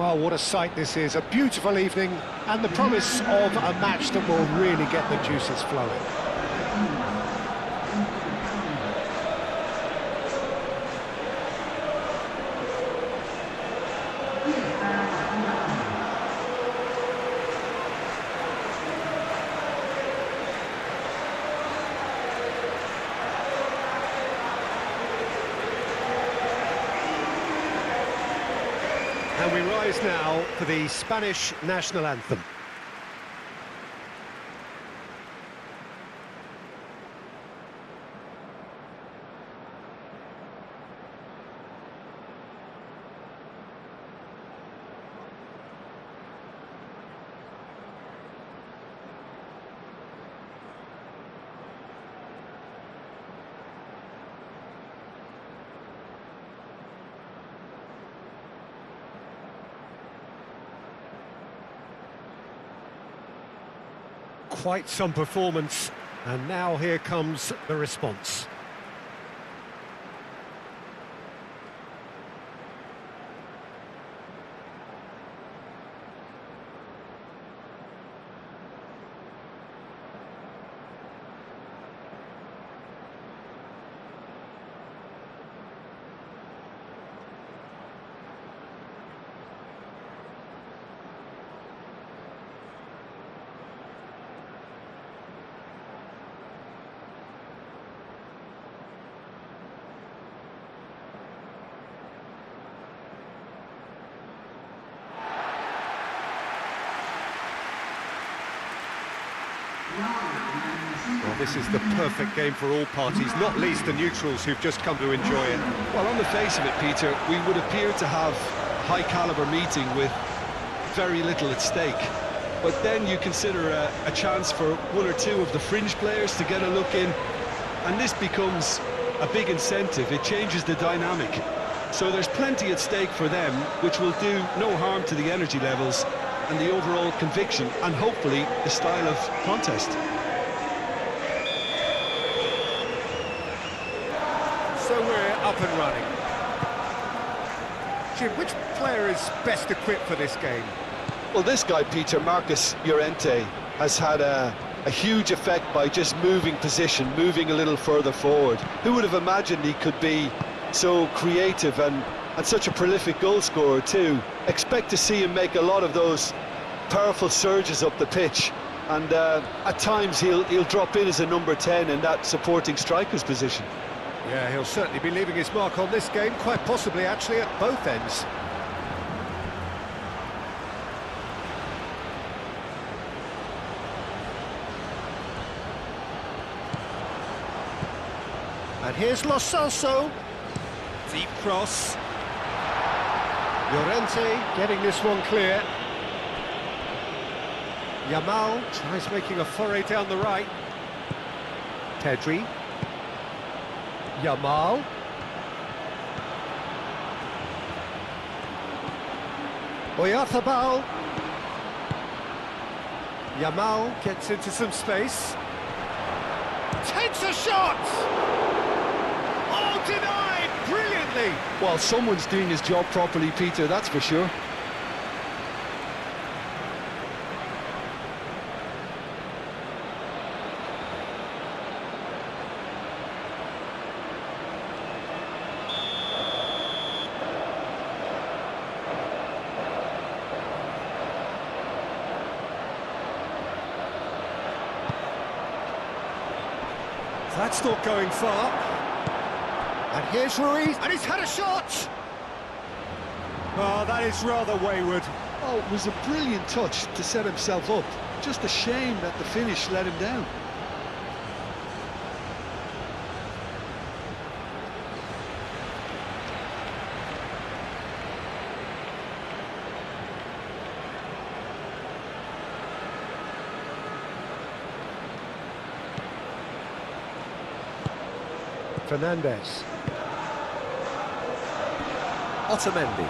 Well, what a sight this is. A beautiful evening and the promise of a match that will really get the juices flowing. And we rise now for the Spanish national anthem. Quite some performance, and now here comes the response. Well, this is the perfect game for all parties, not least the neutrals who've just come to enjoy it. Well, on the face of it, Peter, we would appear to have a high-caliber meeting with very little at stake. But then you consider a chance for one or two of the fringe players to get a look in, and this becomes a big incentive. It changes the dynamic. So there's plenty at stake for them, which will do no harm to the energy levels and the overall conviction, and hopefully the style of contest. So we're up and running. Jim, which player is best equipped for this game? Well, this guy, Peter, Marcus Llorente, has had a huge effect by just moving position, moving a little further forward. Who would have imagined he could be so creative and such a prolific goal scorer too? Expect to see him make a lot of those powerful surges up the pitch, and at times he'll drop in as a number 10 in that supporting striker's position. Yeah, he'll certainly be leaving his mark on this game, quite possibly actually at both ends. And here's Lo Celso. Deep cross. Llorente getting this one clear. Yamal tries making a foray down the right. Pedri. Yamal. Oyarzabal. Yamal gets into some space. Takes a shot! Oh, denied brilliantly! Well, someone's doing his job properly, Peter, that's for sure. That's not going far. And here's Ruiz, and he's had a shot! Oh, that is rather wayward. Oh, it was a brilliant touch to set himself up. Just a shame that the finish let him down. Fernandez. Otamendi.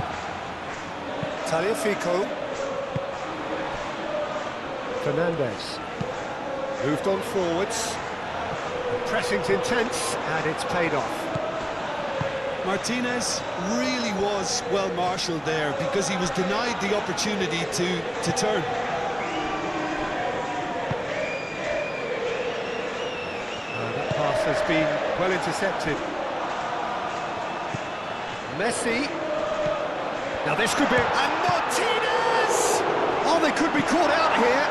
Tagliafico. Fernandez. Moved on forwards. Pressing's intense, and it's paid off. Martinez really was well marshalled there because he was denied the opportunity to turn. That pass has been well intercepted. Messi. Now this could be... And Martinez! Oh, they could be caught out here.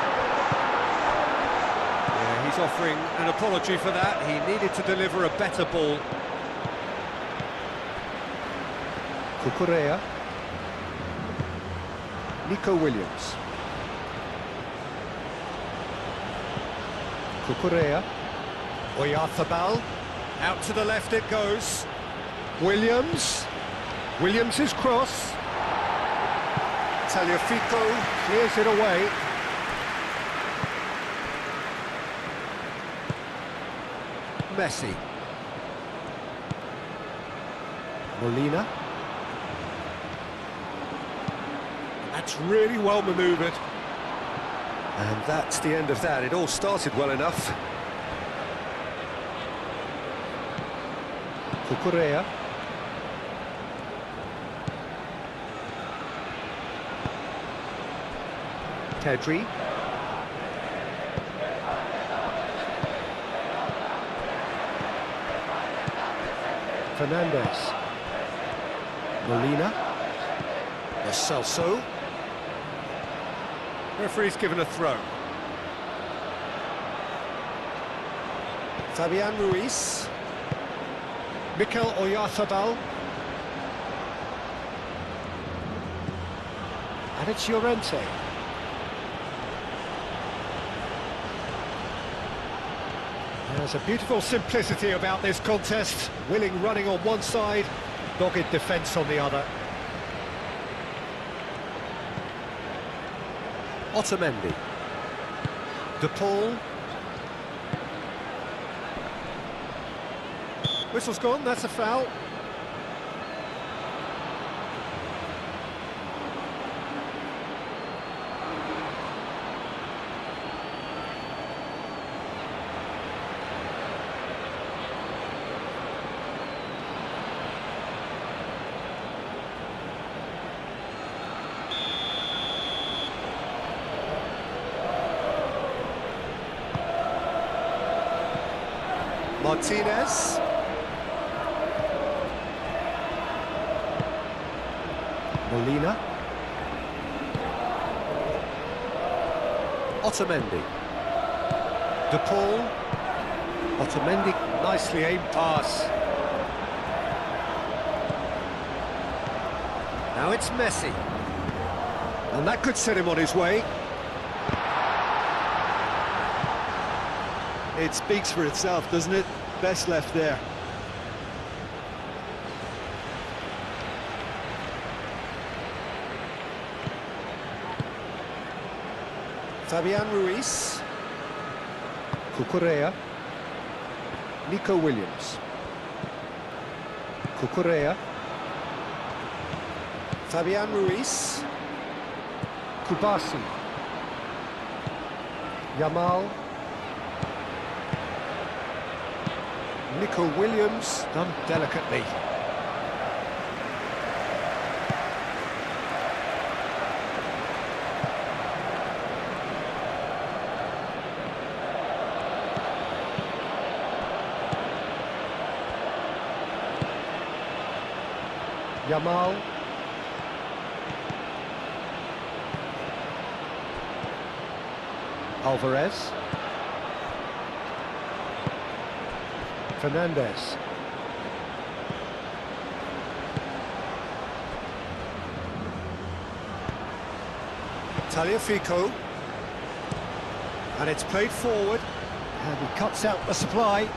Yeah, he's offering an apology for that. He needed to deliver a better ball. Cucurella. Nico Williams. Cucurella. Oyarzabal. Out to the left it goes. Williams. Williams' cross. Tagliafico clears it away. Messi. Molina. That's really well manoeuvred. And that's the end of that. It all started well enough. Cucurella. Tedri. Fernandez. Molina. Lo Celso. Referee's given a throw. Fabian Ruiz. Mikel Oyarzabal. And it's Llorente. There's a beautiful simplicity about this contest. Willing running on one side, dogged defence on the other. Otamendi. De Paul. Whistle's gone, that's a foul. Martinez. Molina. Otamendi. De Paul. Otamendi, nicely aimed pass. Now it's Messi. And that could set him on his way. It speaks for itself, doesn't it? Best left there. Fabian Ruiz. Cucurella. Nico Williams. Cucurella. Fabian Ruiz. Kubasi. Yamal. Nico Williams, done delicately. Yamal. Alvarez. Fernandez. Tagliafico. And it's played forward. And he cuts out the supply.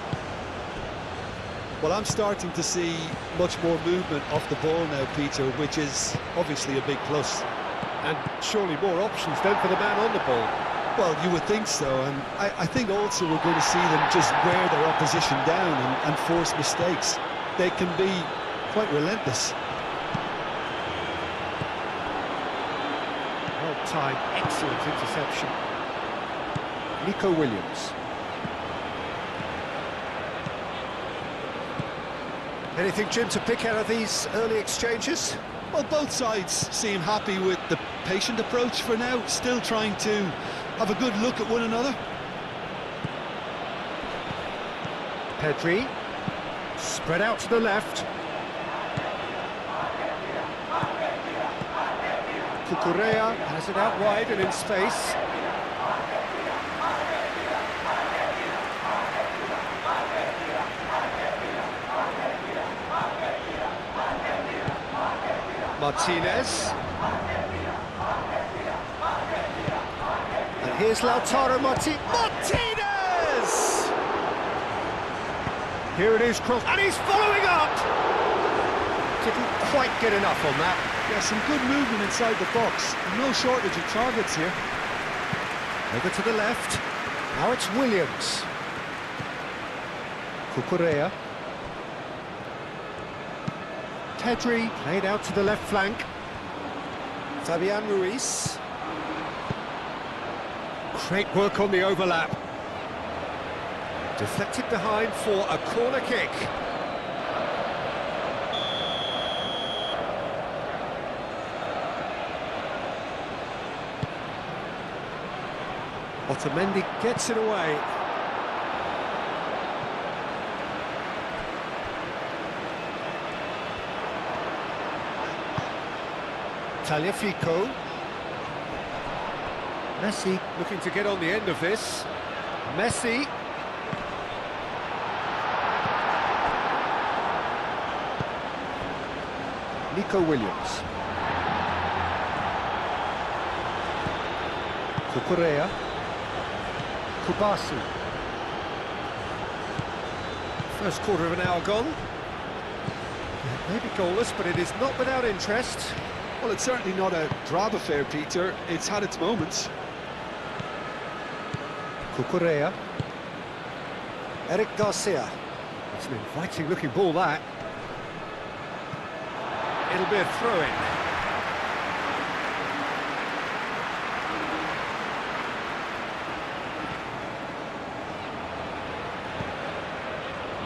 Well, I'm starting to see much more movement off the ball now, Peter, which is obviously a big plus. And surely more options then for the man on the ball. Well, you would think so, and I think also we're going to see them just wear their opposition down and force mistakes. They can be quite relentless. Well-timed, excellent interception. Nico Williams. Anything, Jim, to pick out of these early exchanges? Well, both sides seem happy with the patient approach for now, still trying to have a good look at one another. Pedri, spread out to the left. Cucurella has it out wide and in space. Martinez. And here's Lautaro Martinez! Here it is, cross, and he's following up! Didn't quite get enough on that. Yeah, some good movement inside the box. No shortage of targets here. Over to the left. Now it's Williams. Cucurella. Pedri played out to the left flank. Fabian Ruiz. Great work on the overlap. Deflected behind for a corner kick. Otamendi gets it away. Tagliafico. Messi looking to get on the end of this. Messi. Nico Williams. Cucurella. Kubasi. First quarter of an hour gone. Maybe goalless, but it is not without interest. Well, it's certainly not a drab affair, Peter. It's had its moments. Cucurella. Eric Garcia. It's an inviting looking ball, that. It'll be a throw-in.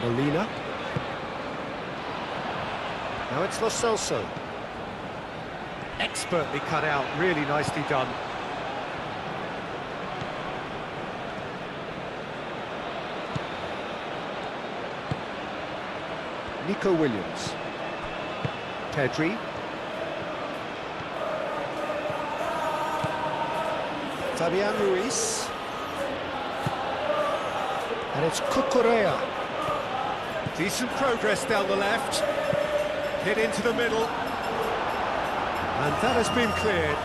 Molina. Now it's Lo Celso. Expertly cut out, really nicely done. Nico Williams. Pedri. Fabian Ruiz. And it's Cucurella. Decent progress down the left. Hit into the middle. And that has been cleared.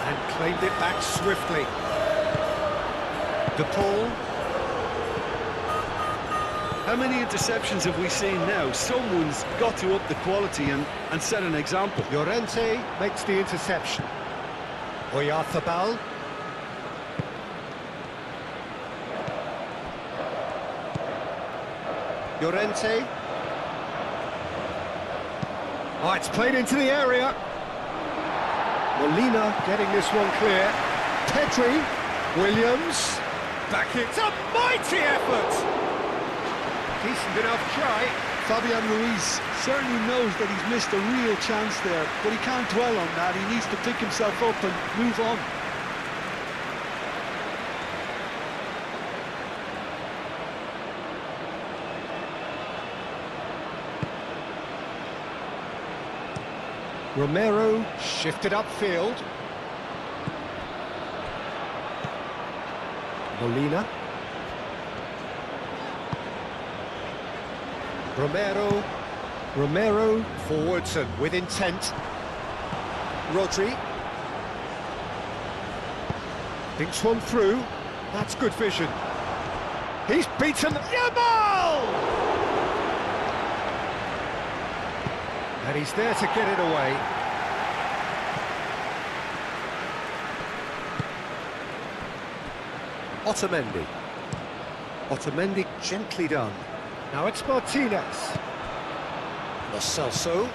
And claimed it back swiftly. De Paul. How many interceptions have we seen now? Someone's got to up the quality and set an example. Llorente makes the interception. Oyarzabal. Llorente. Oh, it's played into the area. Molina getting this one clear. Pedri. Williams. Back, it's a mighty effort. Decent enough try. Fabian Ruiz certainly knows that he's missed a real chance there, but he can't dwell on that. He needs to pick himself up and move on. Romero shifted upfield. Molina. Romero forwards and with intent. Rodri thinks one through. That's good vision. He's beaten Yamal! And he's there to get it away. Otamendi gently done. Now it's Martinez. Lo Celso.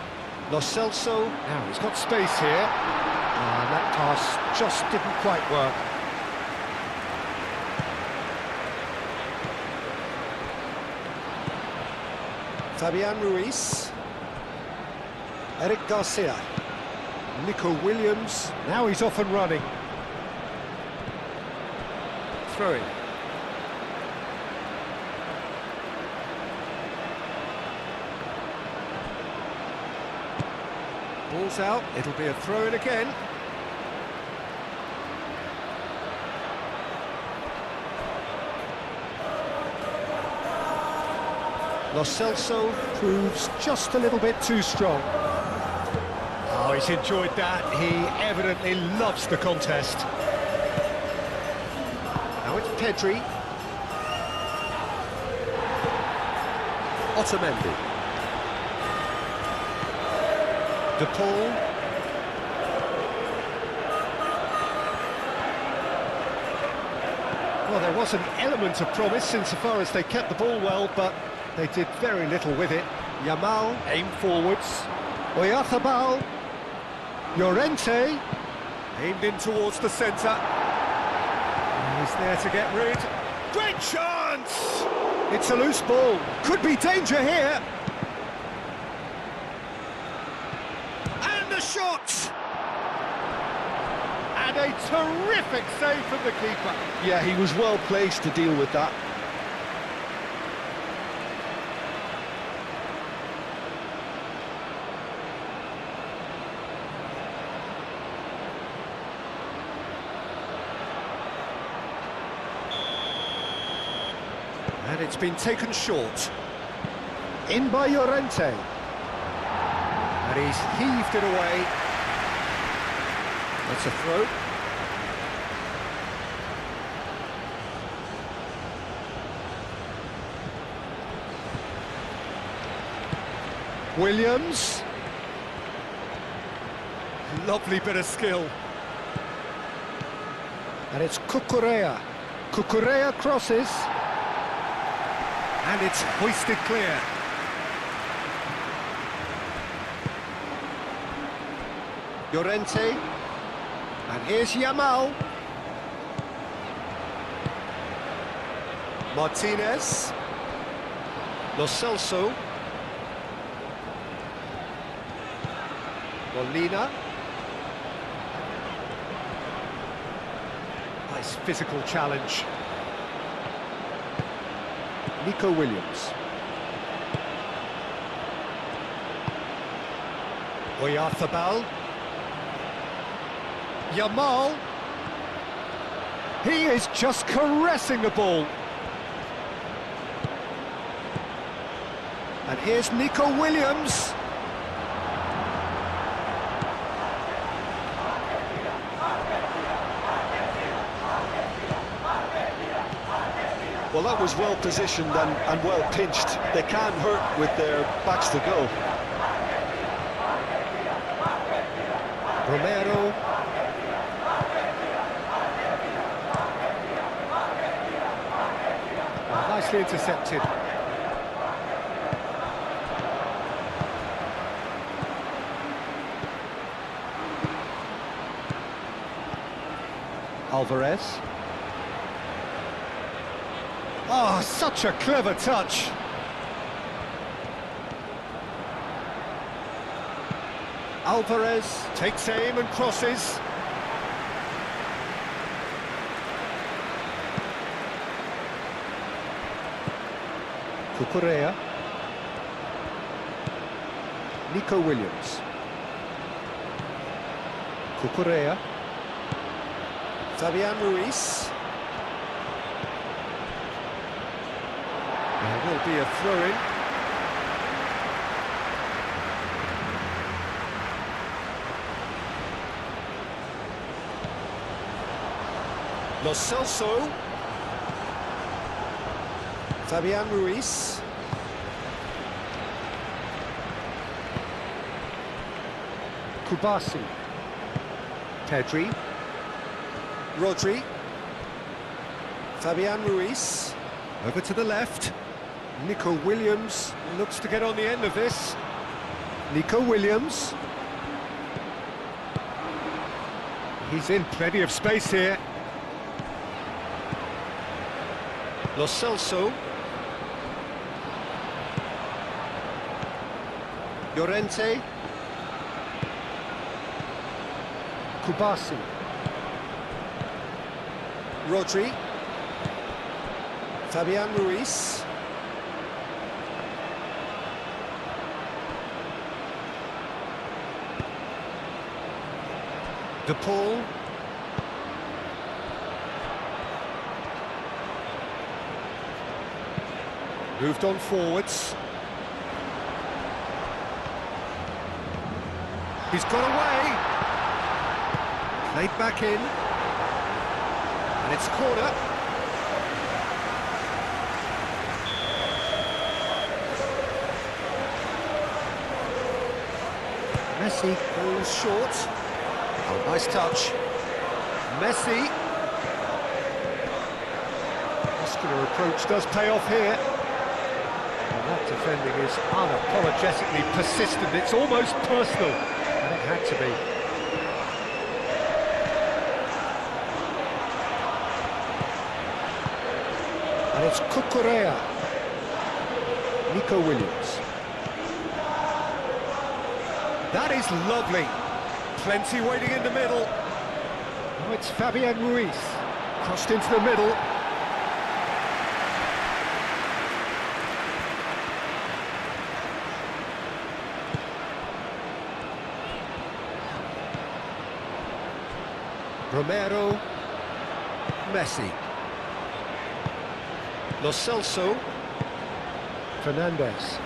Now he's got space here. And that pass just didn't quite work. Fabian Ruiz. Eric Garcia. Nico Williams. Now he's off and running. Throwing. Ball's out, it'll be a throw-in again. Lo Celso proves just a little bit too strong. Oh, he's enjoyed that. He evidently loves the contest. Now it's Pedri. Otamendi. De Paul. Well, there was an element of promise insofar as they kept the ball well, but they did very little with it. Yamal aimed forwards. Oyarzabal. Llorente aimed in towards the centre. He's there to get rid. Great chance! It's a loose ball. Could be danger here. And the shot! And a terrific save from the keeper. Yeah, he was well placed to deal with that. And it's been taken short. In by Llorente. And he's heaved it away. That's a throw. Williams. Lovely bit of skill. And it's Cucurella. Cucurella crosses. And it's hoisted clear. Llorente. And here's Yamal. Martinez. Lo Celso. Molina. Nice physical challenge. Nico Williams. Oyarzabal. Yamal. He is just caressing the ball. And here's Nico Williams. Well, that was well positioned and well pinched. They can't hurt with their backs to goal. Romero. Oh, nicely intercepted. Alvarez. Oh, such a clever touch. Alvarez takes aim and crosses. Cucurella. Nico Williams. Cucurella. Fabian Ruiz. There will be a throw-in. Lo Celso. Fabian Ruiz. Kubasi. Pedri. Rodri. Fabian Ruiz. Over to the left. Nico Williams looks to get on the end of this. Nico Williams. He's in plenty of space here. Lo Celso. Llorente. Kubasi. Rodri. Fabian Ruiz. De Paul. Moved on forwards. He's got away. Played back in. And it's corner. Messi falls short. Oh, nice touch. Messi. Muscular approach does pay off here. And that defending is unapologetically persistent. It's almost personal. And it had to be. And it's Cucurella. Nico Williams. That is lovely. Plenty waiting in the middle. Now it's Fabian Ruiz. Crossed into the middle. Romero. Messi. Lo Celso. Fernandez.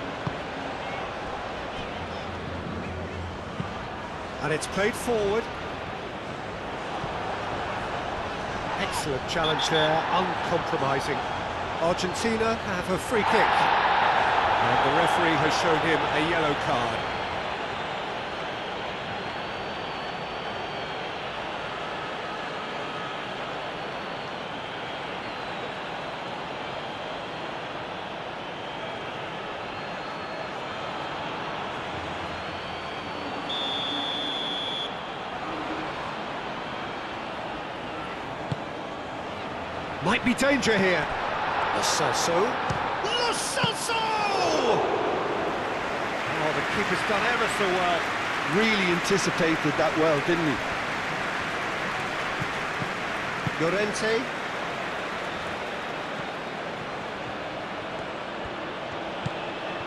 And it's played forward. Excellent challenge there, uncompromising. Argentina have a free kick. And the referee has shown him a yellow card. Might be danger here. Lo Celso. Lo Celso! Oh, the keeper's done ever so well. Really anticipated that well, didn't he? Llorente.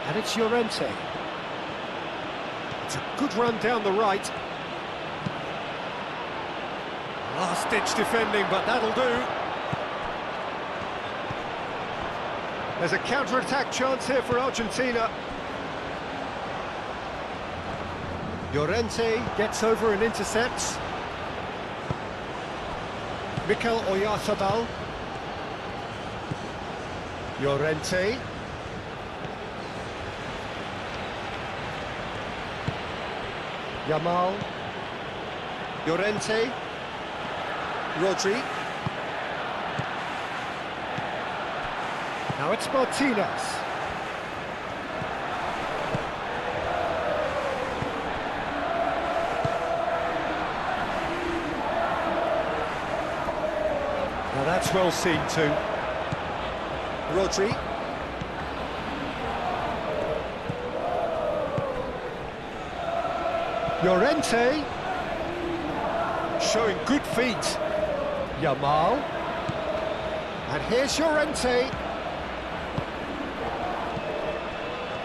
And it's Llorente. It's a good run down the right. Last-ditch defending, but that'll do. There's a counter-attack chance here for Argentina. Llorente gets over and intercepts. Mikel Oyarzabal. Llorente. Yamal. Llorente. Rodri. Now it's Martinez. Now that's well seen too. Rodri. Llorente. Showing good feet. Yamal. And here's Llorente.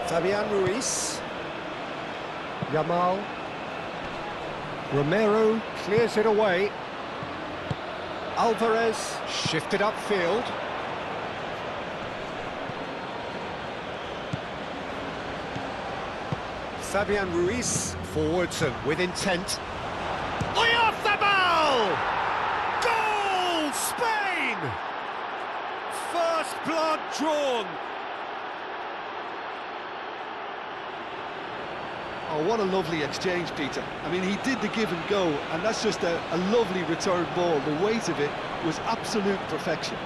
Fabian Ruiz. Yamal. Romero clears it away. Alvarez shifted upfield. Fabian Ruiz forwards and with intent. Oyarzabal! Goal! Spain! First blood drawn. Oh, what a lovely exchange, Peter. I mean, he did the give and go, and that's just a lovely return ball. The weight of it was absolute perfection.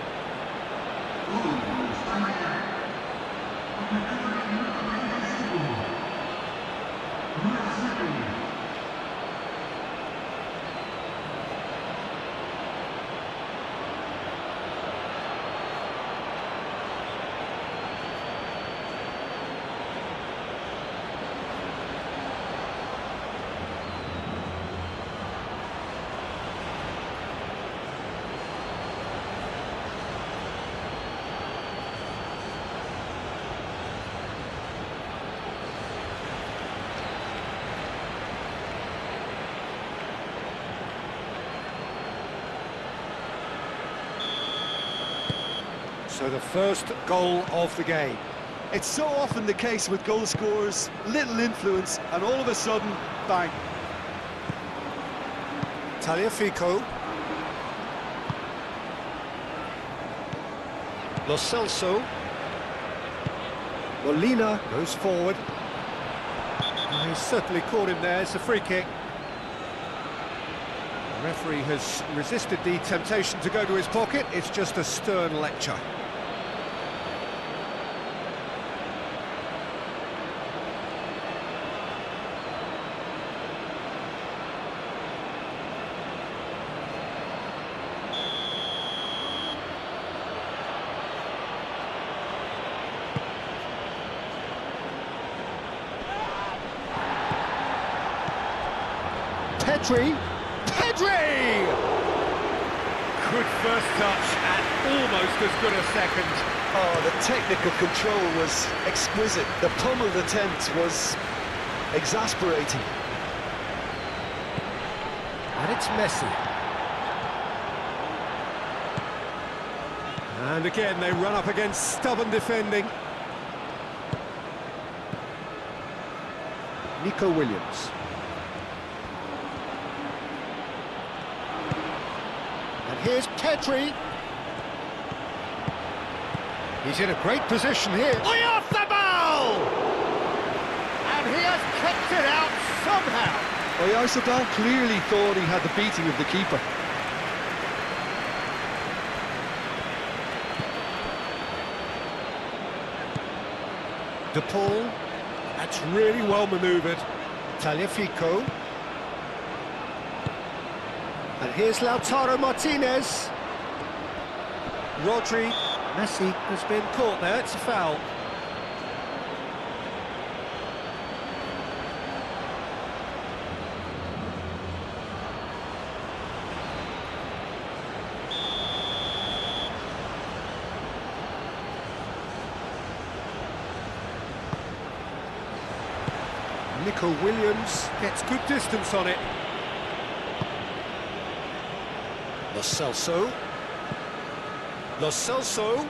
So the first goal of the game. It's so often the case with goal scorers, little influence, and all of a sudden, bang. Tagliafico. Lo Celso. Molina goes forward. Oh, he's certainly caught him there. It's a free kick. The referee has resisted the temptation to go to his pocket. It's just a stern lecture. Pedri! Good first touch and almost as good a second. Oh, the technical control was exquisite. The pummeled attempt was exasperating. And it's Messi. And again, they run up against stubborn defending. Nico Williams. And here's Pedri. He's in a great position here. Off the ball! And he has kept it out somehow. Oyarzabal clearly thought he had the beating of the keeper. De Paul. That's really well manoeuvred. Tagliafico. And here's Lautaro Martinez. Rodri. Messi has been caught there, it's a foul. Nico Williams gets good distance on it. Lo Celso. Lo Celso.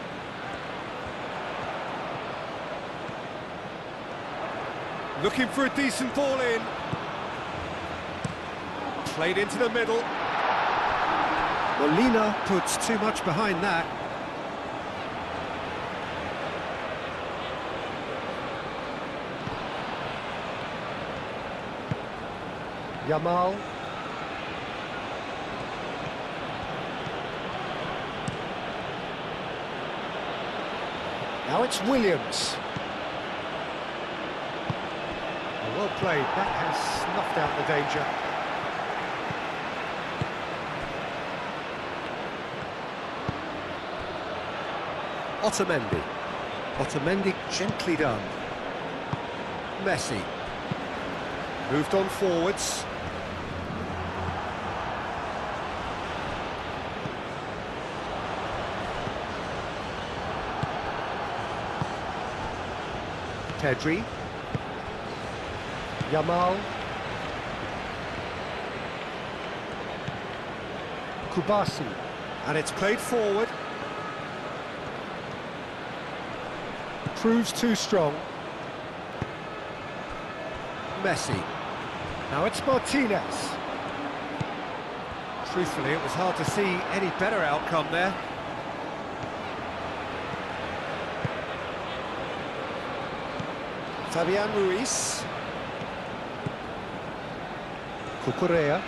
Looking for a decent ball in. Played into the middle. Molina puts too much behind that. Yamal. Now it's Williams. Well played, that has snuffed out the danger. Otamendi. Otamendi gently done. Messi. Moved on forwards. Pedri. Yamal. Kubasi. And it's played forward. Proves too strong. Messi. Now it's Martinez. Truthfully, it was hard to see any better outcome there. Fabian Ruiz. Cucurella.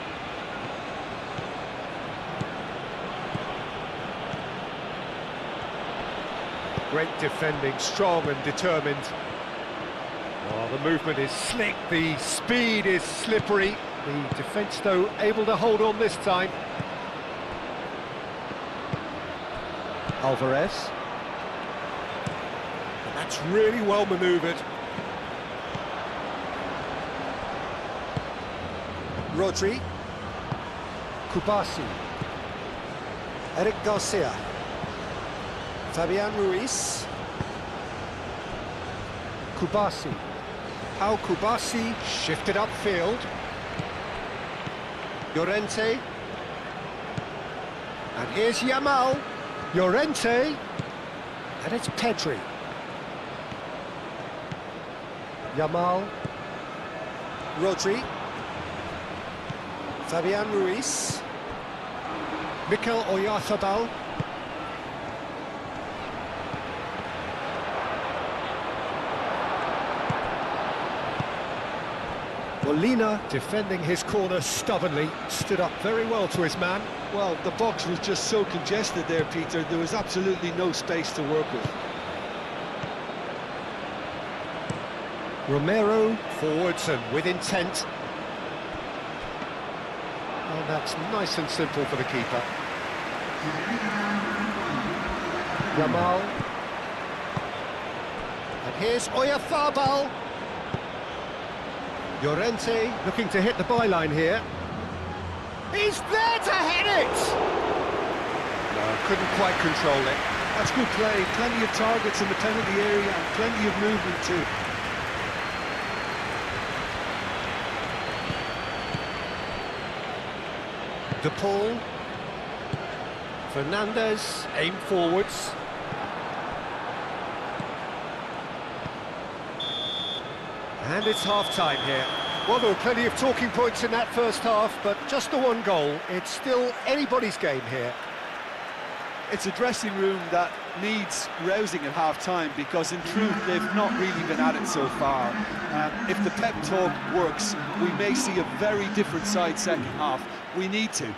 Great defending, strong and determined. Oh, the movement is slick, the speed is slippery. The defence, though, able to hold on this time. Alvarez. And that's really well manoeuvred. Rodri. Kubasi. Eric Garcia. Fabian Ruiz. Kubasi. How Kubasi shifted upfield. Llorente. And here's Yamal. Llorente. And it's Pedri. Yamal. Rodri. Fabian Ruiz. Mikel Oyarzabal. Molina, defending his corner stubbornly, stood up very well to his man. Well, the box was just so congested there, Peter. There was absolutely no space to work with. Romero, forwards and with intent. And that's nice and simple for the keeper. Yamal. And here's Oyarzabal. Llorente looking to hit the byline here. He's there to hit it! No, couldn't quite control it. That's good play. Plenty of targets in the penalty area and plenty of movement too. De Paul. Fernandez, aim forwards. And it's half-time here. Well, there were plenty of talking points in that first half, but just the one goal. It's still anybody's game here. It's a dressing room that needs rousing at half-time because, in truth, they've not really been at it so far. If the pep talk works, we may see a very different side second half. We need to.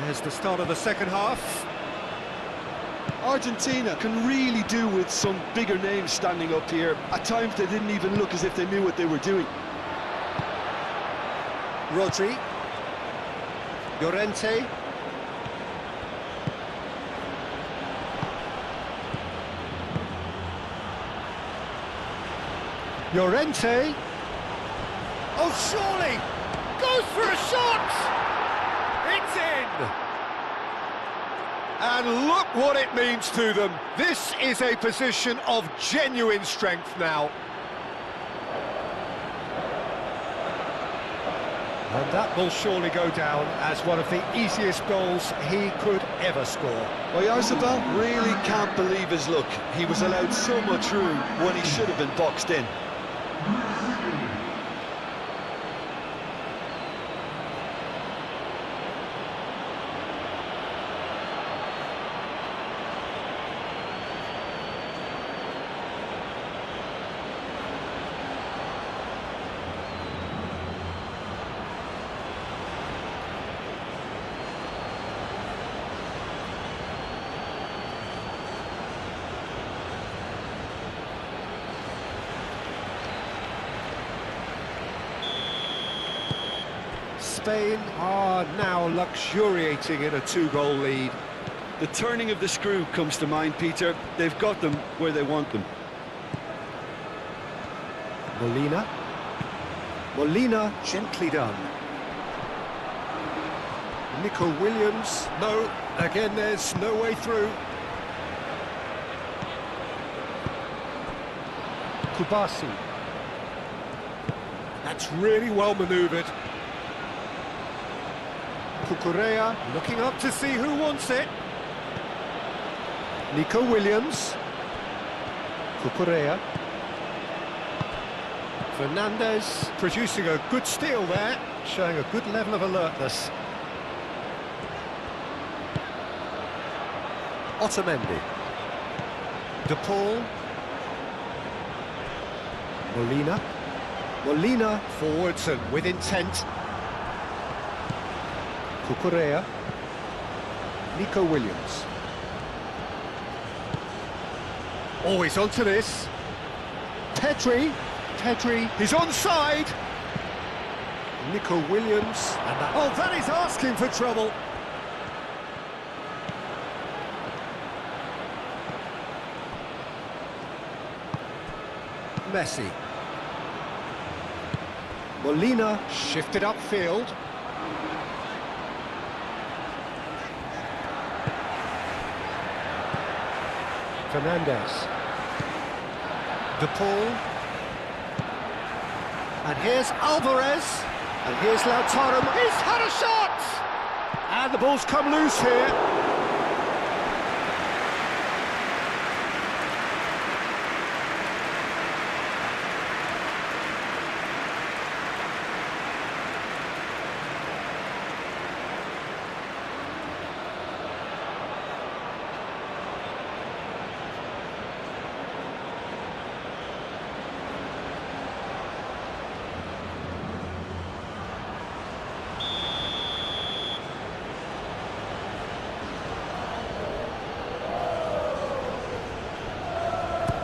There's the start of the second half. Argentina can really do with some bigger names standing up here. At times they didn't even look as if they knew what they were doing. Rodri. Llorente. Llorente. Oh, surely! Goes for a shot! It's in! And look what it means to them. This is a position of genuine strength now. And that will surely go down as one of the easiest goals he could ever score. Oyarzabal really can't believe his luck. He was allowed so much room when he should have been boxed in. Spain are now luxuriating in a two-goal lead. The turning of the screw comes to mind, Peter. They've got them where they want them. Molina. Molina, gently done. Nico Williams. No, again there's no way through. Kubasi. That's really well manoeuvred. Cucurella looking up to see who wants it. Nico Williams. Cucurella. Fernandez producing a good steal there, showing a good level of alertness. Otamendi. De Paul. Molina. Molina forwards and with intent. Cucurella. Nico Williams. Always onto this. Pedri. Pedri, he's onside. Nico Williams. And that is asking for trouble. Messi. Molina shifted upfield. Fernandez. De Paul. And here's Alvarez. And here's Lautaro. He's had a shot! And the ball's come loose here.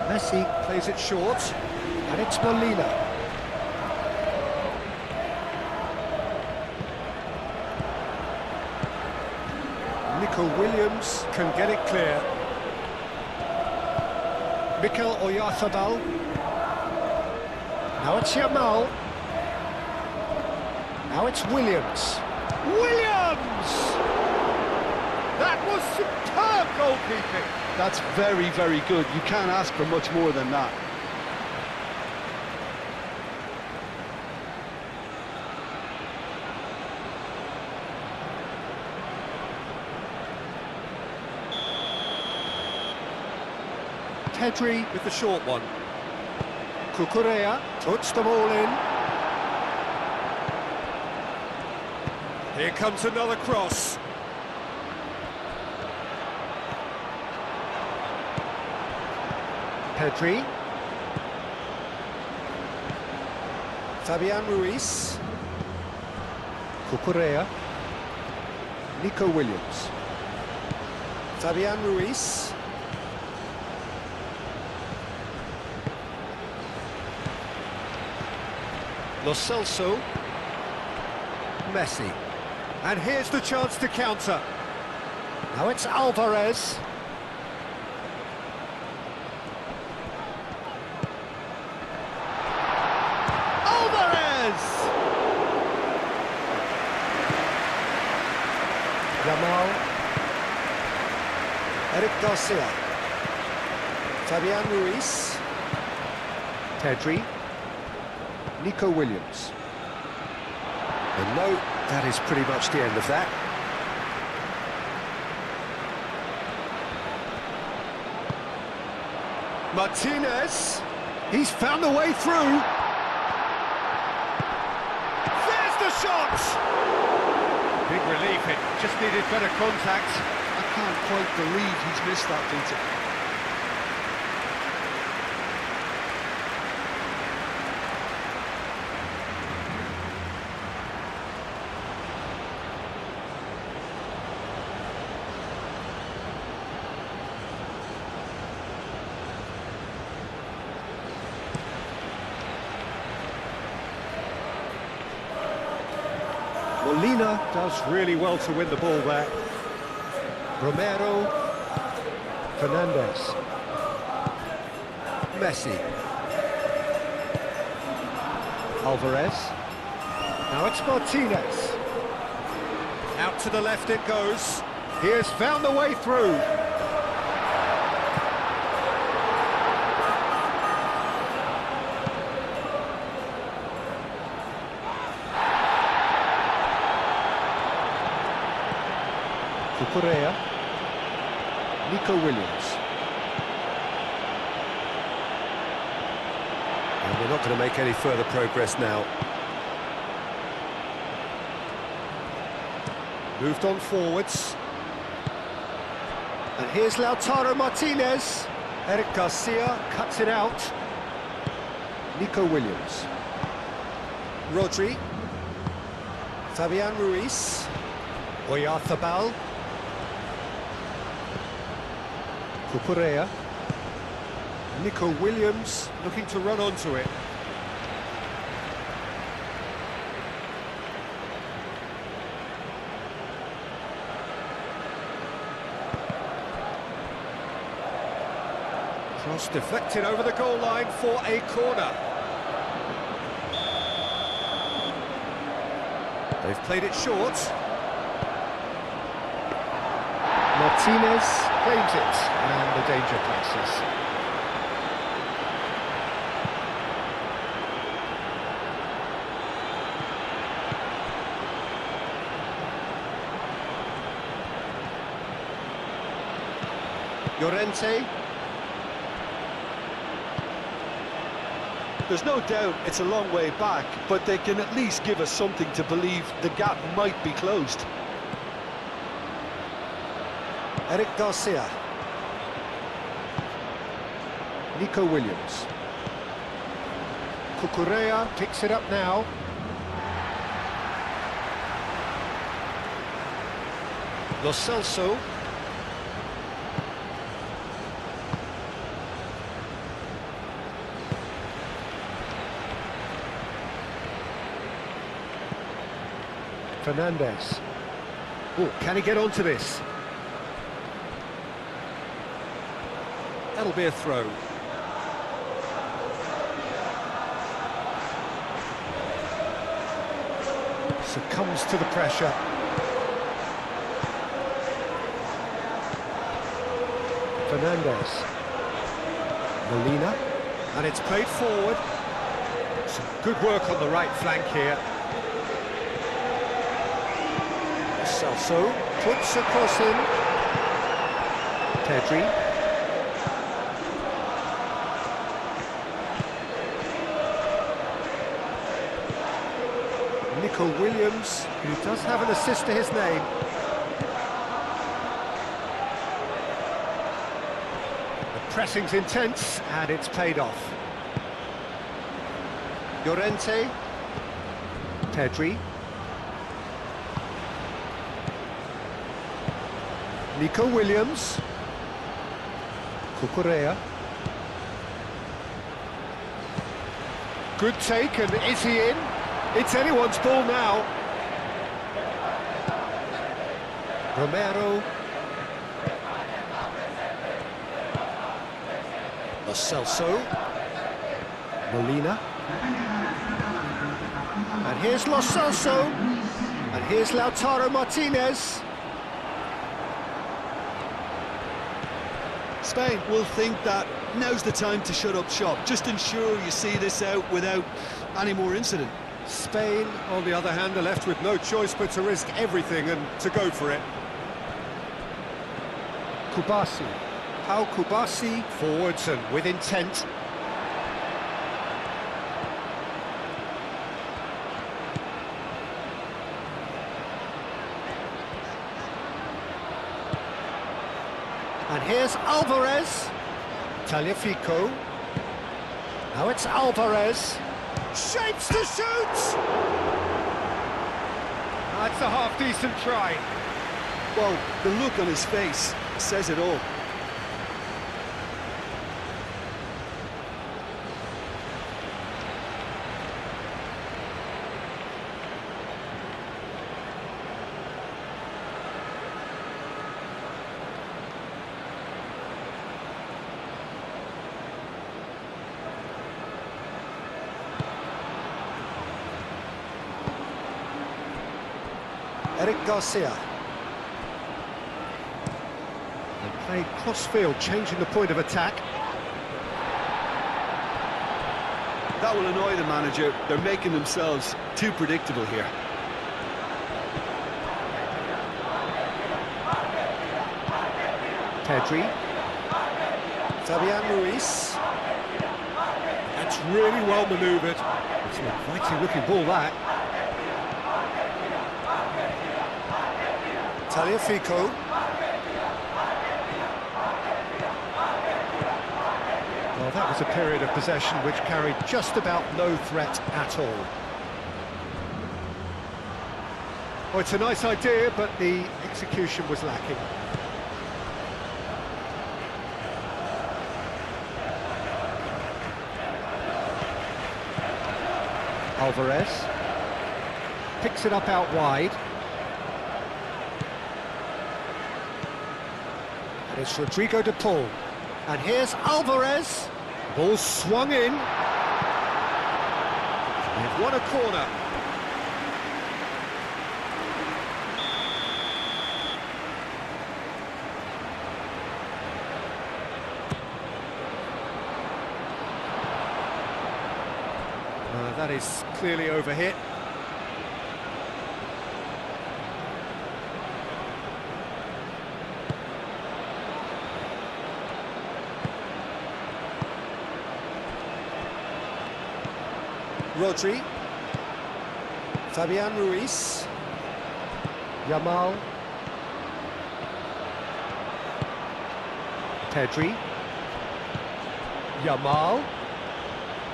Messi plays it short, and it's Molina. Nico Williams can get it clear. Mikel Oyarzabal. Now it's Yamal. Now it's Williams. Williams! That was superb goalkeeping. That's very, very good. You can't ask for much more than that. Pedri with the short one. Cucurella puts them all in. Here comes another cross. Pedri. Fabian Ruiz. Cucurella. Nico Williams. Fabian Ruiz. Lo Celso. Messi. And here's the chance to counter. Now it's Alvarez. Alvarez! Yamal. Eric Garcia. Fabian Ruiz. Pedri. Nico Williams. And no, that is pretty much the end of that. Martinez. He's found the way through. There's the shot! Big relief, it just needed better contact. I can't quite believe he's missed that, Peter. Molina does really well to win the ball there. Romero. Fernandez. Messi. Alvarez. Now it's Martinez. Out to the left it goes. He has found the way through. Correa. Nico Williams. And we're not going to make any further progress now. Moved on forwards. And here's Lautaro Martinez. Eric Garcia cuts it out. Nico Williams. Rodri. Fabian Ruiz. Oyarzabal. Correa. Nico Williams looking to run onto it. Cross deflected over the goal line for a corner. They've played it short. Martinez claims it, and the danger passes. Llorente. There's no doubt it's a long way back, but they can at least give us something to believe the gap might be closed. Eric Garcia. Nico Williams. Correa picks it up now. Lo Celso. Fernandez. Oh, can he get onto this? That'll be a throw. Succumbs to the pressure. Fernandez. Molina. And it's played forward. Some good work on the right flank here. Celso puts across him. Pedri. Nico Williams, who does have an assist to his name. The pressing's intense, and it's paid off. Llorente. Pedri. Nico Williams. Cucurella. Good take, and is he in? It's anyone's ball now. Romero. Lo Celso. Molina. And here's Lo Celso. And here's Lautaro Martinez. Spain will think that now's the time to shut up shop. Just ensure you see this out without any more incident. Spain, on the other hand, are left with no choice but to risk everything and to go for it. Kubasi. Pau Kubasi, forwards and with intent. And here's Alvarez. Tagliafico. Now it's Alvarez. Shapes to shoot! That's a half-decent try. Well, the look on his face says it all. Eric Garcia. And played cross-field, changing the point of attack. That will annoy the manager. They're making themselves too predictable here. Pedri. Fabian Ruiz. That's really well manoeuvred. It's an inviting-looking ball, that. Tagliafico. Well, that was a period of possession which carried just about no threat at all. Well, it's a nice idea, but the execution was lacking. Alvarez picks it up out wide. And it's Rodrigo de Paul. And here's Alvarez. Ball swung in. They've won a corner. That is clearly overhit. Rodri. Fabian Ruiz. Yamal. Pedri. Yamal.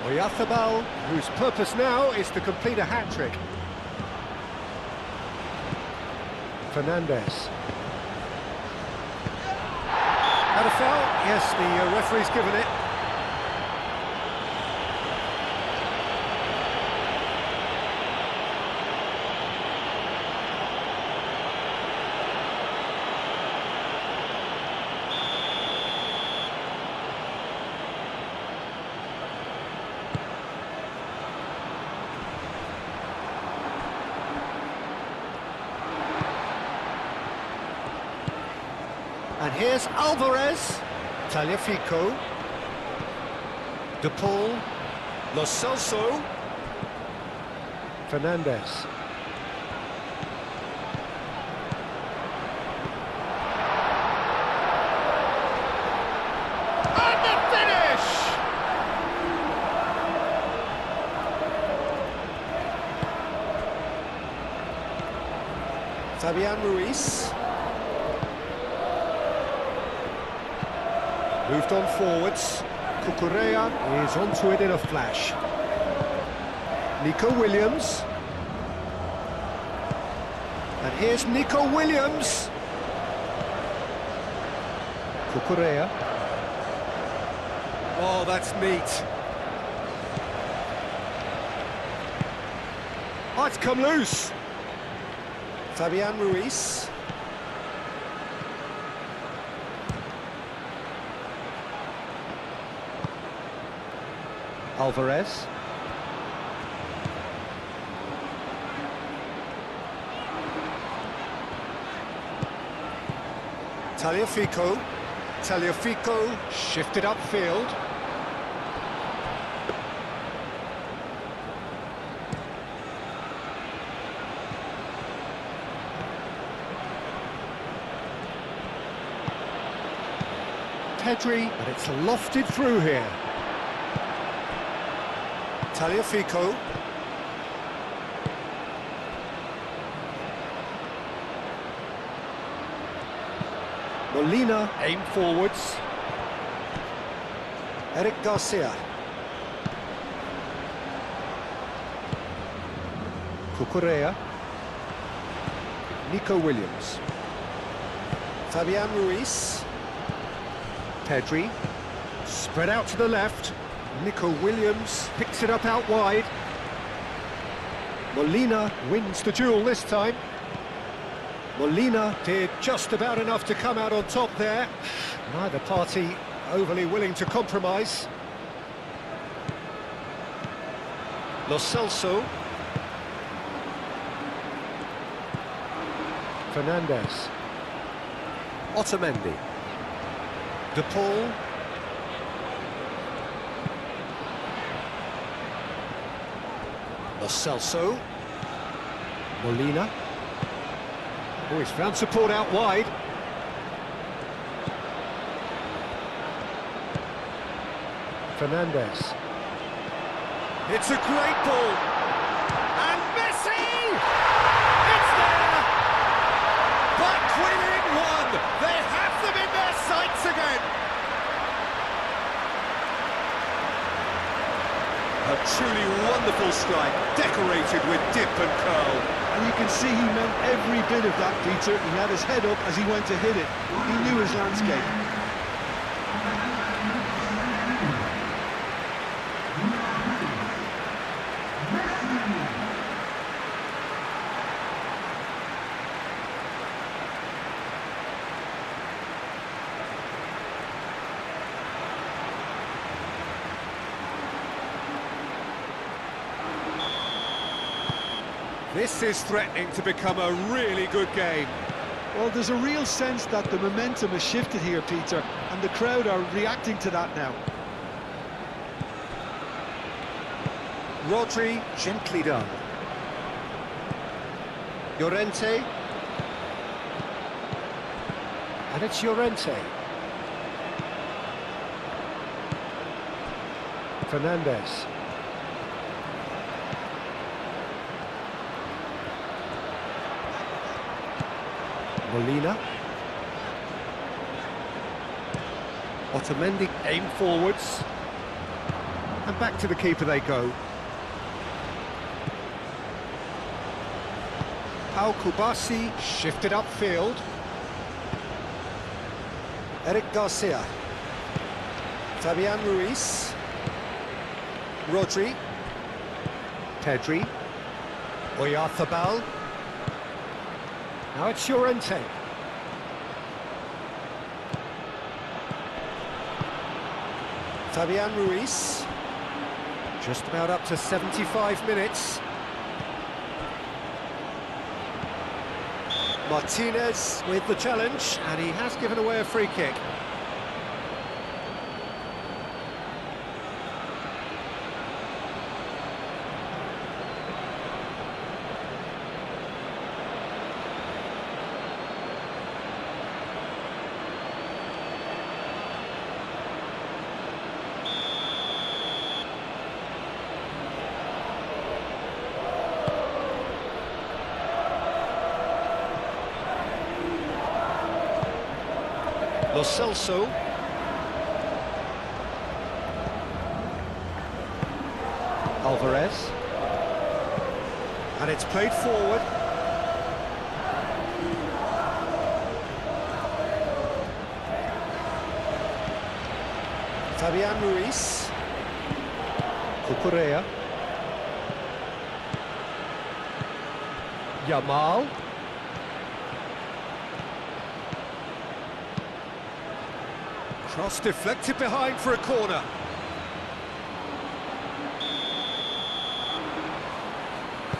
Oyarzabal, whose purpose now is to complete a hat-trick. Fernandez. Had a foul? Yes, the referee's given it. And here's Alvarez, Tagliafico, De Paul, Lo Celso, Fernandez. And the finish! Fabian Ruiz. Moved on forwards. Cucurella is onto it in a flash. Nico Williams. And here's Nico Williams. Cucurella. Oh, that's neat. Oh, it's come loose. Fabian Ruiz. Alvarez. Tagliafico. Tagliafico shifted upfield. Pedri, but it's lofted through here. Tagliafico. Molina, aim forwards. Eric Garcia. Cucurella. Nico Williams. Fabian Ruiz. Pedri. Spread out to the left. Nico Williams picks it up out wide. Molina wins the duel this time. Molina did just about enough to come out on top there. Neither party overly willing to compromise. Lo Celso. Fernandez. Otamendi. De Paul. Lo Celso. Molina. Oh, he's found support out wide. Fernandez. It's a great ball. And Messi! It's there! Back within one! They have them in their sights again! A truly wonderful strike, decorated with dip and curl. And you can see he meant every bit of that, Peter. He had his head up as he went to hit it. He knew his landscape. This is threatening to become a really good game. Well, there's a real sense that the momentum has shifted here, Peter, and the crowd are reacting to that now. Rodri, gently done. Llorente. And it's Llorente. Fernandez. Molina. Otamendi aim forwards. And back to the keeper they go. Pau Kubasi shifted upfield. Eric Garcia. Fabian Ruiz. Rodri. Pedri. Oyarzabal. Now it's Llorente. Fabian Ruiz. Just about up to 75 minutes. Martinez with the challenge, and he has given away a free kick. Lo Celso. Alvarez. And it's played forward. Fabian Ruiz. Cucurella. Yamal. Cross deflected behind for a corner.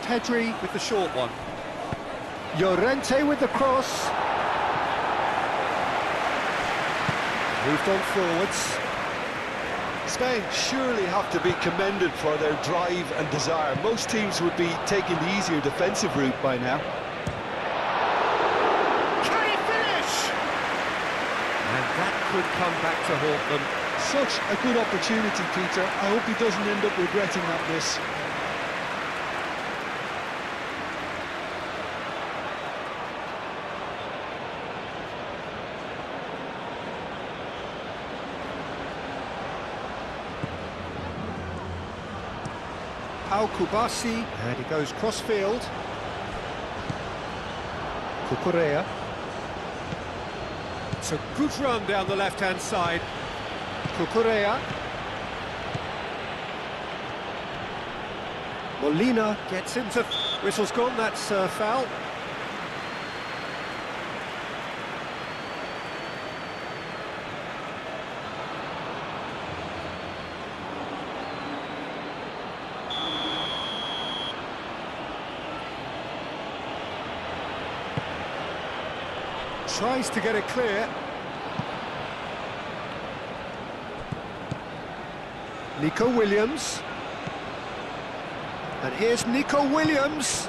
Pedri with the short one. Llorente with the cross. Moved on forwards. Spain surely have to be commended for their drive and desire. Most teams would be taking the easier defensive route by now. Can he finish? And that could come back to haunt them. Such a good opportunity, Peter. I hope he doesn't end up regretting that miss. Pau Kubasi, and he goes cross-field. Cucurella. It's a good run down the left-hand side. Cucurella. Molina gets into... Whistle's gone, that's foul. Tries to get it clear. Nico Williams. And here's Nico Williams.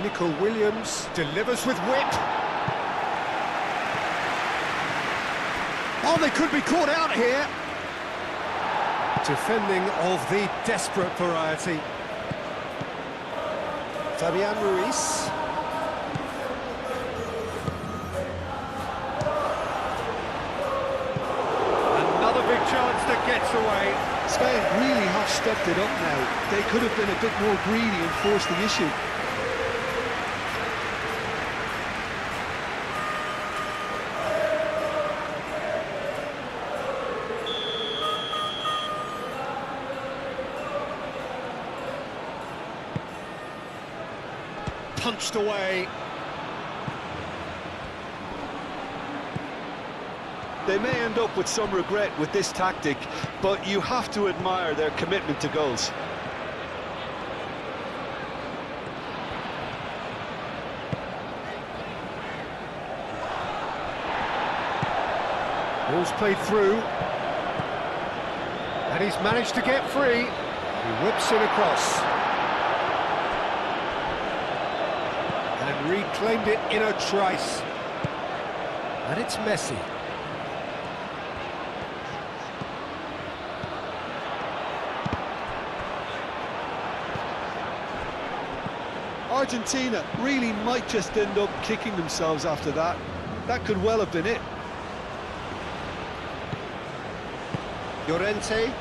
Nico Williams delivers with whip. Oh, they could be caught out here. Defending of the desperate variety. Fabian Ruiz. Another big chance that gets away. Spain really have stepped it up now. They could have been a bit more greedy and forced the issue. Punched away. They may end up with some regret with this tactic, but you have to admire their commitment to goals. Ball's played through. And he's managed to get free. He whips it across. And reclaimed it in a trice. And it's Messi. Argentina really might just end up kicking themselves after that. That could well have been it. Llorente.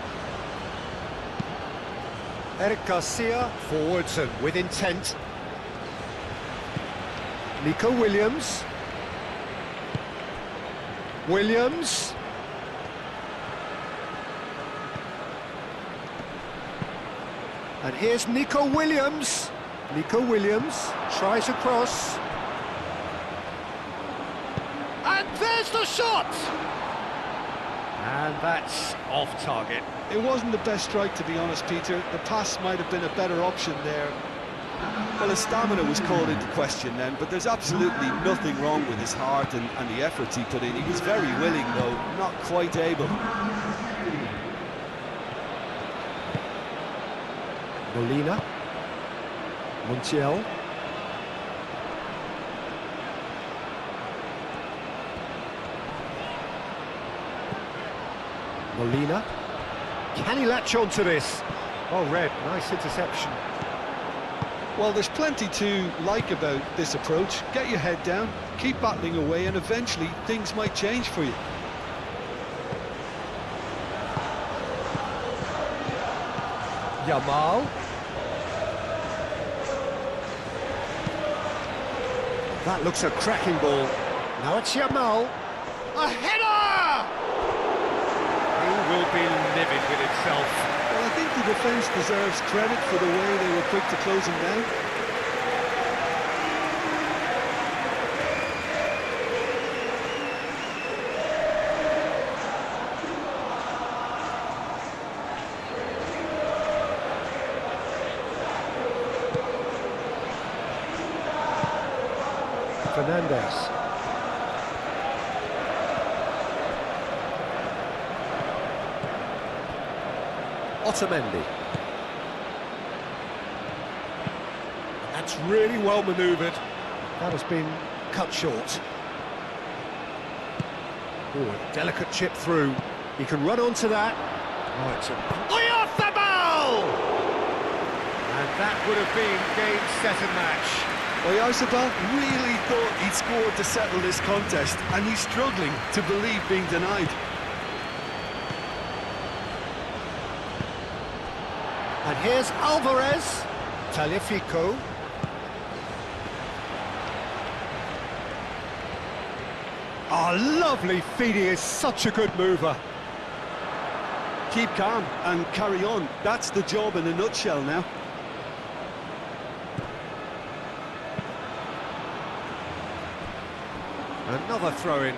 Eric Garcia forwards and with intent. Nico Williams. Williams. And here's Nico Williams. Nico Williams tries a cross. And there's the shot! And that's off target. It wasn't the best strike, to be honest, Peter. The pass might have been a better option there. Well, his stamina was called into question then, but there's absolutely nothing wrong with his heart and the efforts he put in. He was very willing, though, not quite able. Molina. Montiel. Molina. Can he latch on to this? Oh, Red, nice interception. Well, there's plenty to like about this approach. Get your head down, keep battling away, and eventually things might change for you. Yamal. That looks a cracking ball. Now it's Yamal. A header! He will be livid with himself. Well, I think the defence deserves credit for the way they were quick to close him down. Fernandez. Otamendi. That's really well manoeuvred. That has been cut short. Oh, a delicate chip through. He can run onto that. Oh, it's a... off the ball! And that would have been game, set and match. Oyarzabal really thought he'd scored to settle this contest, and he's struggling to believe being denied. And here's Alvarez. Tagliafico. Oh, lovely feed. He is such a good mover. Keep calm and carry on. That's the job in a nutshell now. Another throw-in.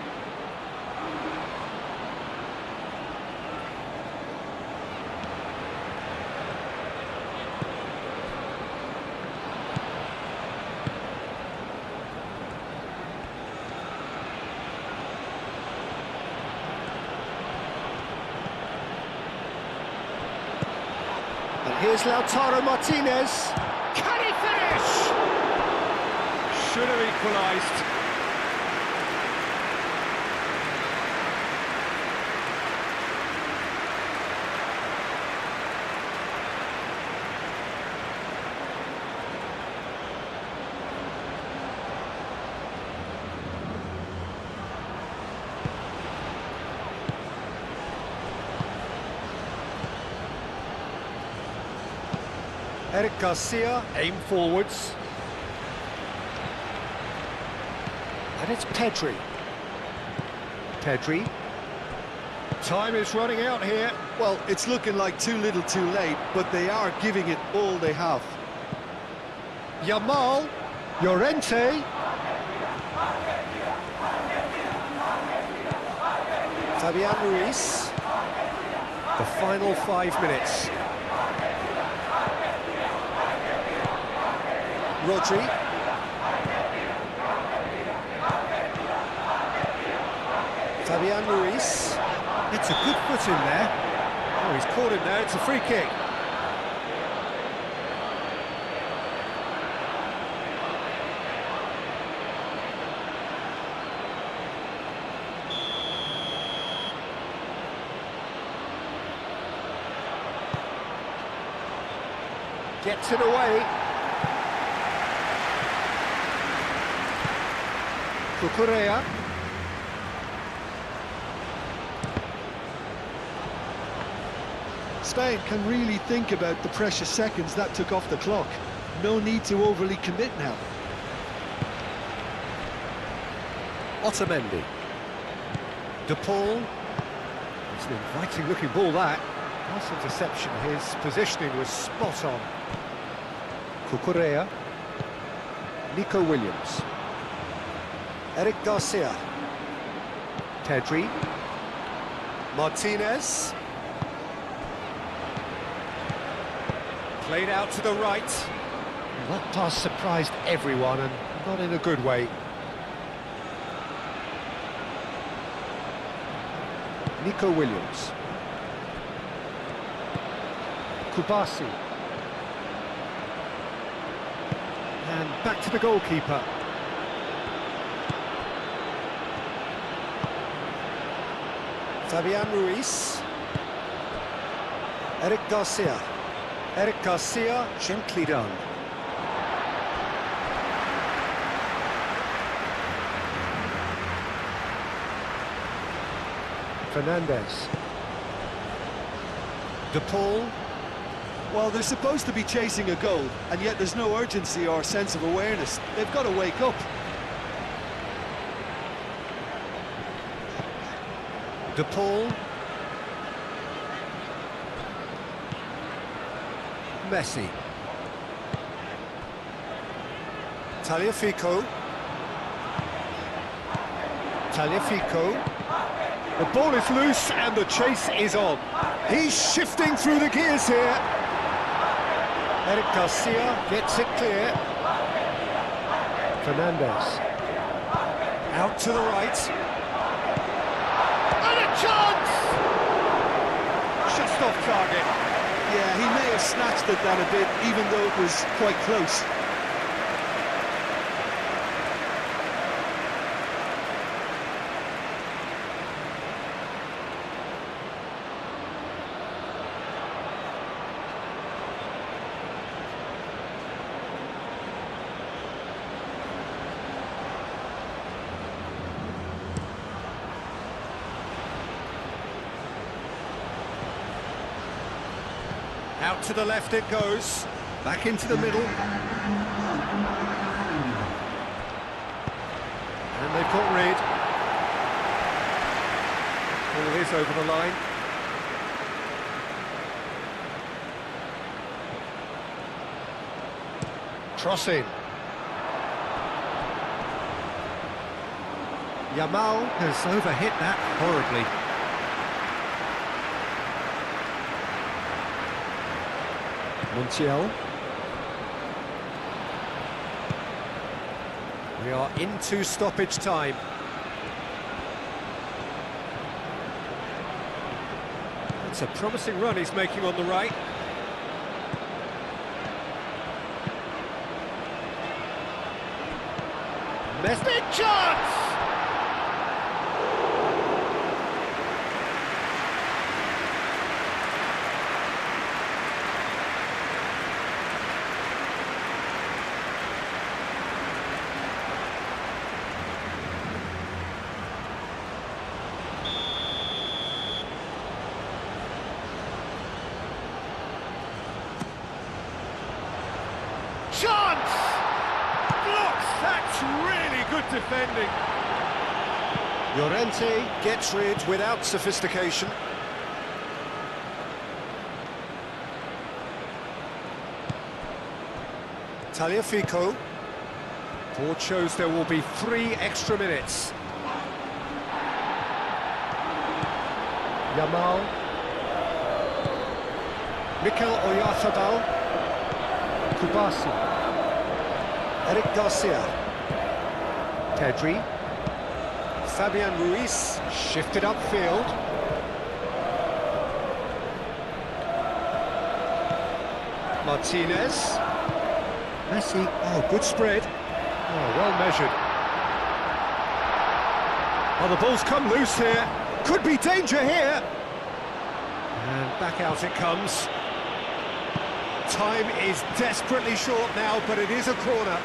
And here's Lautaro Martinez. Can he finish? Should have equalised. Eric Garcia, aim forwards. And it's Pedri. Pedri. Time is running out here. Well, it's looking like too little too late, but they are giving it all they have. Yamal. Llorente. Fabian Ruiz. The final 5 minutes. Rodri. Fabian Ruiz. It's a good foot in there. Oh, he's caught him there. It's a free kick. Gets it away. Cucurella. Spain can really think about the precious seconds that took off the clock. No need to overly commit now. Otamendi. De Paul. It's an inviting looking ball, that. Nice interception. His positioning was spot on. Cucurella. Nico Williams. Eric Garcia. Pedri. Martinez. Played out to the right. Well, that pass surprised everyone, and not in a good way. Nico Williams. Kubasi. And back to the goalkeeper. Fabian Ruiz. Eric Garcia. Eric Garcia, gently done. Fernandez. De Paul. Well, they're supposed to be chasing a goal, and yet there's no urgency or sense of awareness. They've got to wake up. De Paul. Messi. Tagliafico. Tagliafico. The ball is loose and the chase is on. He's shifting through the gears here. Eric Garcia gets it clear. Fernandez. Out to the right. And a chance! Just off target. Yeah, he may have snatched at that a bit, even though it was quite close. Out to the left it goes. Back into the middle. And they've got rid. Ball is over the line. Crossing. Yamal has overhit that horribly. Montiel. We are into stoppage time. It's a promising run he's making on the right. Messi chance! Chance! Blocks! That's really good defending. Llorente gets rid without sophistication. Tagliafico. Board shows there will be 3 extra minutes. Yamal. Mikel Oyarzabal. Kubasi. Eric Garcia. Pedri. Fabian Ruiz shifted upfield. Martinez. Messi. Oh, good spread. Oh, well measured. Oh, the ball's come loose here. Could be danger here. And back out it comes. Time is desperately short now, but it is a corner.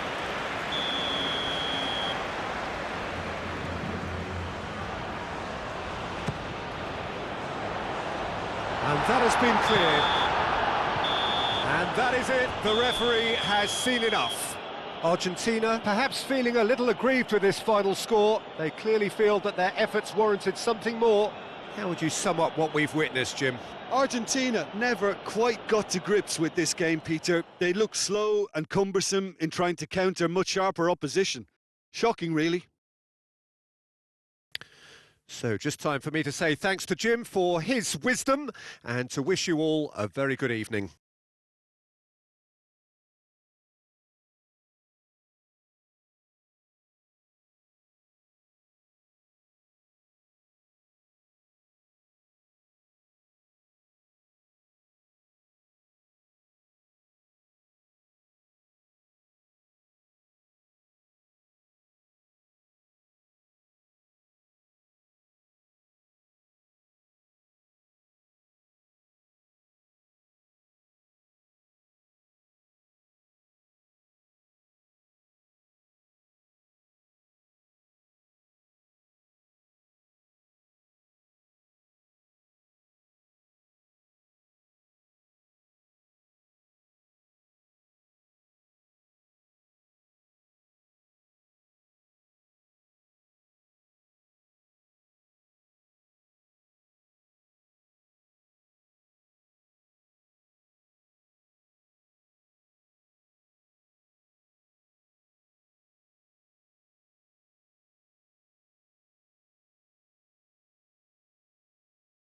And that has been cleared. And that is it. The referee has seen enough. Argentina perhaps feeling a little aggrieved with this final score. They clearly feel that their efforts warranted something more. How would you sum up what we've witnessed, Jim? Argentina never quite got to grips with this game, Peter. They look slow and cumbersome in trying to counter much sharper opposition. Shocking, really. So just time for me to say thanks to Jim for his wisdom and to wish you all a very good evening.